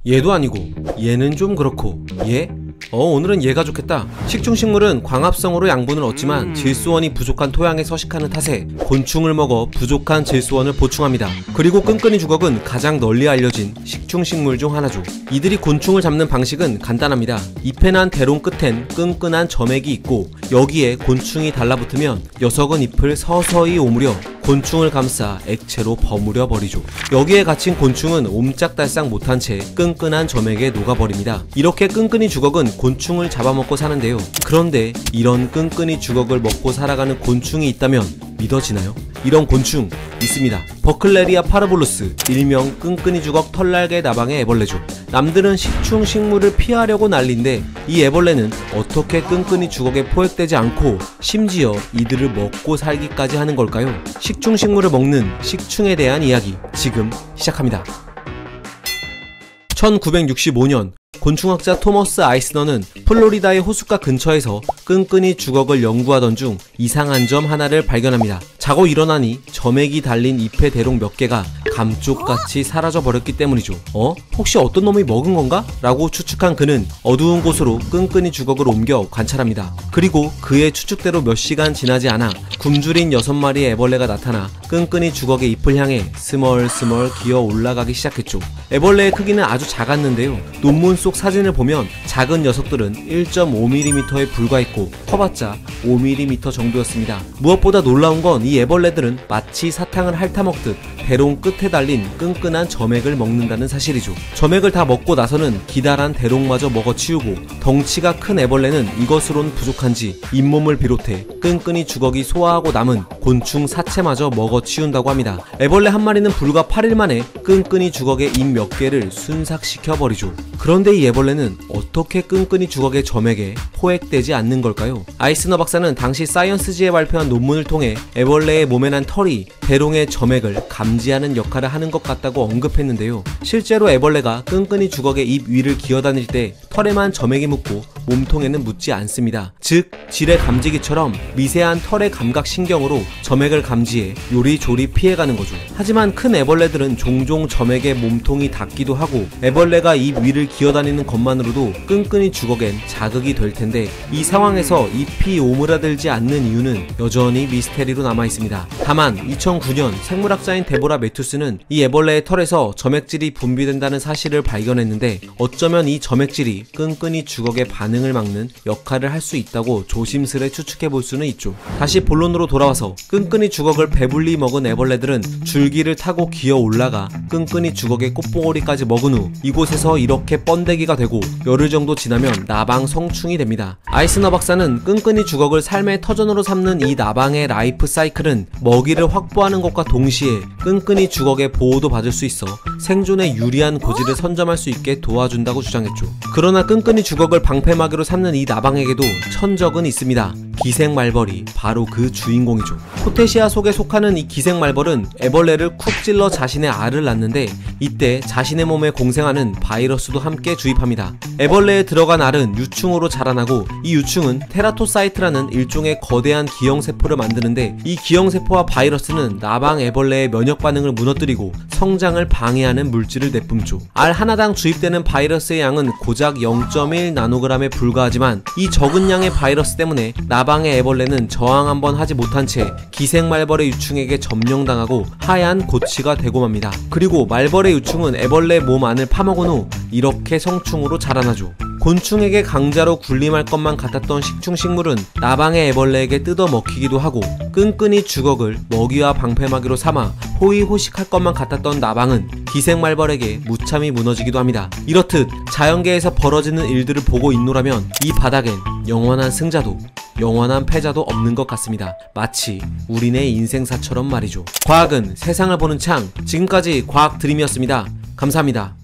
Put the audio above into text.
얘도 아니고 얘는 좀 그렇고 얘? 오늘은 얘가 좋겠다. 식충식물은 광합성으로 양분을 얻지만 질소원이 부족한 토양에 서식하는 탓에 곤충을 먹어 부족한 질소원을 보충합니다. 그리고 끈끈이 주걱은 가장 널리 알려진 식충식물 중 하나죠. 이들이 곤충을 잡는 방식은 간단합니다. 잎에 난 대롱 끝엔 끈끈한 점액이 있고 여기에 곤충이 달라붙으면 녀석은 잎을 서서히 오므려 곤충을 감싸 액체로 버무려 버리죠. 여기에 갇힌 곤충은 옴짝달싹 못한 채 끈끈한 점액에 녹아버립니다. 이렇게 끈끈이 주걱은 곤충을 잡아먹고 사는데요. 그런데 이런 끈끈이 주걱을 먹고 살아가는 곤충이 있다면 믿어지나요? 이런 곤충 있습니다. 버클레리아 파르볼루스, 일명 끈끈이 주걱 털날개 나방의 애벌레죠. 남들은 식충식물을 피하려고 난리인데 이 애벌레는 어떻게 끈끈이 주걱에 포획되지 않고 심지어 이들을 먹고 살기까지 하는 걸까요? 식충식물을 먹는 식충에 대한 이야기 지금 시작합니다. 1965년 곤충학자 토머스 아이스너는 플로리다의 호숫가 근처에서 끈끈이 주걱을 연구하던 중 이상한 점 하나를 발견합니다. 자고 일어나니 점액이 달린 잎의 대롱 몇 개가 감쪽같이 사라져 버렸기 때문이죠. 혹시 어떤 놈이 먹은 건가? 라고 추측한 그는 어두운 곳으로 끈끈이 주걱을 옮겨 관찰합니다. 그리고 그의 추측대로 몇 시간 지나지 않아 굶주린 6마리의 애벌레가 나타나 끈끈이 주걱의 잎을 향해 스멀스멀 기어 올라가기 시작했죠. 애벌레의 크기는 아주 작았는데요. 논문 속 사진을 보면 작은 녀석들은 1.5mm에 불과했고 커봤자 5mm 정도였습니다. 무엇보다 놀라운 건 이 애벌레들은 마치 사탕을 핥아먹듯 대롱 끝에 달린 끈끈한 점액을 먹는다는 사실이죠. 점액을 다 먹고 나서는 기다란 대롱마저 먹어치우고 덩치가 큰 애벌레는 이것으론 부족한지 잇몸을 비롯해 끈끈이 주걱이 소화하고 남은 곤충 사체마저 먹어치운다고 합니다. 애벌레 한 마리는 불과 8일 만에 끈끈이 주걱의 잎 몇 개를 순삭시켜버리죠. 그런데 이 애벌레는 어떻게 끈끈이 주걱의 점액에 포획되지 않는 걸까요? 아이스너 박사는 당시 사이언스지에 발표한 논문을 통해 애벌레의 몸에 난 털이 대롱의 점액을 감지하는 역할을 하는 것 같다고 언급했는데요. 실제로 애벌레가 끈끈이 주걱의 잎 위를 기어다닐 때 털에만 점액이 묻고 몸통에는 묻지 않습니다. 즉 질의 감지기처럼 미세한 털의 감각신경으로 점액을 감지해 요리조리 피해가는 거죠. 하지만 큰 애벌레들은 종종 점액에 몸통이 닿기도 하고 애벌레가 잎 위를 기어다니는 것만으로도 끈끈이 주걱엔 자극이 될 텐데 이 상황에서 잎이 오므라들지 않는 이유는 여전히 미스테리로 남아있습니다. 다만 2009년 생물학자인 데보라 매튜스는 이 애벌레의 털에서 점액질이 분비된다는 사실을 발견했는데 어쩌면 이 점액질이 끈끈이 주걱의 반응을 막는 역할을 할 수 있다고 조심스레 추측해볼 수는 있죠. 다시 본론으로 돌아와서 끈끈이 주걱을 배불리 먹은 애벌레들은 줄기를 타고 기어 올라가 끈끈이 주걱의 꽃봉오리까지 먹은 후 이곳에서 이렇게 번데기가 되고 열흘 정도 지나면 나방 성충이 됩니다. 아이스너 박사는 끈끈이 주걱을 삶의 터전으로 삼는 이 나방의 라이프 사이클은 먹이를 확보하는 것과 동시에 끈끈이 주걱의 보호도 받을 수 있어 생존에 유리한 고지를 선점할 수 있게 도와준다고 주장했죠. 그러나 끈끈이 주걱을 방패막이로 삼는 이 나방에게도 천적은 있습니다. 기생말벌이 바로 그 주인공이죠. 코테시아 속에 속하는 이 기생말벌은 애벌레를 쿡 찔러 자신의 알을 낳는데 이때 자신의 몸에 공생하는 바이러스도 함께 주입합니다. 애벌레에 들어간 알은 유충으로 자라나고 이 유충은 테라토사이트라는 일종의 거대한 기형세포를 만드는데 이 기형세포와 바이러스는 나방 애벌레의 면역 반응을 무너뜨리고 성장을 방해하는 물질을 내뿜죠. 알 하나당 주입되는 바이러스의 양은 고작 0.1 나노그램에 불과하지만 이 적은 양의 바이러스 때문에 나방의 애벌레는 저항 한번 하지 못한 채 기생말벌의 유충에게 점령당하고 하얀 고치가 되고 맙니다. 그리고 말벌의 유충은 애벌레 몸 안을 파먹은 후 이렇게 성충으로 자라나죠. 곤충에게 강자로 군림할 것만 같았던 식충식물은 나방의 애벌레에게 뜯어 먹히기도 하고 끈끈이 주걱을 먹이와 방패막이로 삼아 호의호식할 것만 같았던 나방은 기생말벌에게 무참히 무너지기도 합니다. 이렇듯 자연계에서 벌어지는 일들을 보고 있노라면 이 바닥엔 영원한 승자도 영원한 패자도 없는 것 같습니다. 마치 우리네 인생사처럼 말이죠. 과학은 세상을 보는 창, 지금까지 과학 드림이었습니다. 감사합니다.